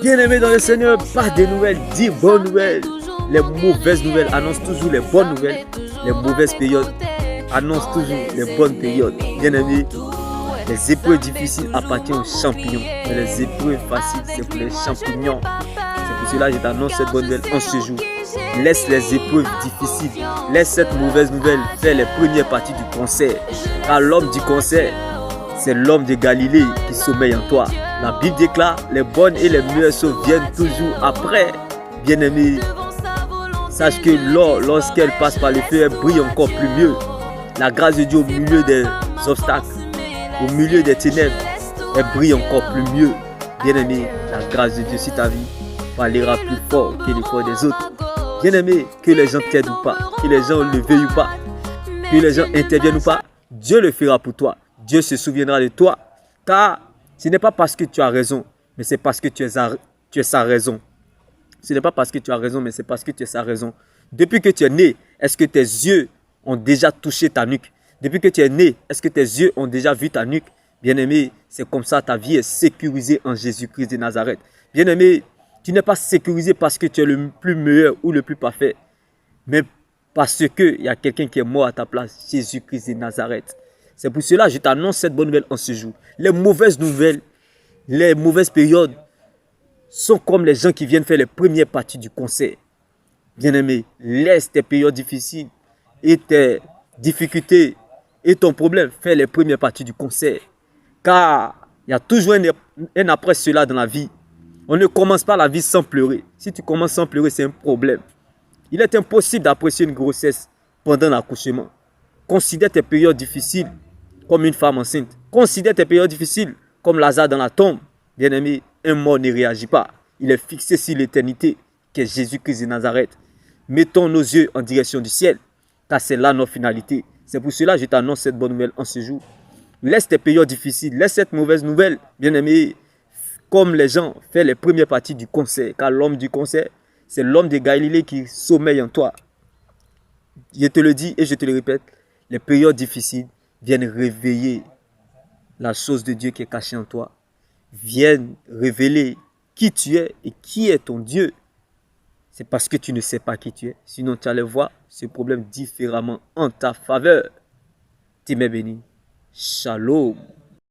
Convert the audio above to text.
Bien-aimé dans le Seigneur, pas de nouvelles, dis bonnes nouvelles. Les mauvaises nouvelles annoncent toujours les bonnes nouvelles. Les mauvaises périodes annoncent toujours les bonnes périodes. Bien-aimé, les épreuves difficiles appartiennent aux champignons. Mais les épreuves faciles, c'est pour les champignons. C'est pour cela que je t'annonce cette bonne nouvelle en ce jour. Laisse les épreuves difficiles, laisse cette mauvaise nouvelle faire les premières parties du concert. Car l'homme du concert, c'est l'homme de Galilée qui sommeille en toi. La Bible déclare, les bonnes et les meilleures choses viennent toujours après. Bien-aimé, sache que l'or, lorsqu'elle passe par le feu, elle brille encore plus mieux. La grâce de Dieu au milieu des obstacles, au milieu des ténèbres, elle brille encore plus mieux. Bien-aimé, la grâce de Dieu sur ta vie parlera plus fort que l'effort des autres. Bien-aimé, que les gens t'aident ou pas, que les gens le veuillent ou pas, que les gens interviennent ou pas, Dieu le fera pour toi. Dieu se souviendra de toi. Car ce n'est pas parce que tu as raison, mais c'est parce que tu es sa raison. Ce n'est pas parce que tu as raison, mais c'est parce que tu es sa raison. Depuis que tu es né, est-ce que tes yeux ont déjà touché ta nuque? Depuis que tu es né, est-ce que tes yeux ont déjà vu ta nuque? Bien-aimé, c'est comme ça ta vie est sécurisée en Jésus-Christ de Nazareth. Bien-aimé, tu n'es pas sécurisé parce que tu es le plus meilleur ou le plus parfait, mais parce qu'il y a quelqu'un qui est mort à ta place, Jésus-Christ de Nazareth. C'est pour cela que je t'annonce cette bonne nouvelle en ce jour. Les mauvaises nouvelles, les mauvaises périodes sont comme les gens qui viennent faire les premières parties du concert. Bien-aimé, laisse tes périodes difficiles et tes difficultés et ton problème faire les premières parties du concert. Car il y a toujours un après cela dans la vie. On ne commence pas la vie sans pleurer. Si tu commences sans pleurer, c'est un problème. Il est impossible d'apprécier une grossesse pendant l'accouchement. Considère tes périodes difficiles comme une femme enceinte. Considère tes périodes difficiles comme Lazare dans la tombe. Bien-aimé, un mort ne réagit pas. Il est fixé sur l'éternité, qui est Jésus-Christ de Nazareth. Mettons nos yeux en direction du ciel, car c'est là notre finalité. C'est pour cela que je t'annonce cette bonne nouvelle en ce jour. Laisse tes périodes difficiles, laisse cette mauvaise nouvelle, bien-aimé, comme les gens font les premières parties du concert. Car l'homme du concert, c'est l'homme de Galilée qui sommeille en toi. Je te le dis et je te le répète, les périodes difficiles viennent réveiller la chose de Dieu qui est cachée en toi. Viennent révéler qui tu es et qui est ton Dieu. C'est parce que tu ne sais pas qui tu es. Sinon, tu allais voir ce problème différemment en ta faveur. Tu m'es béni. Shalom.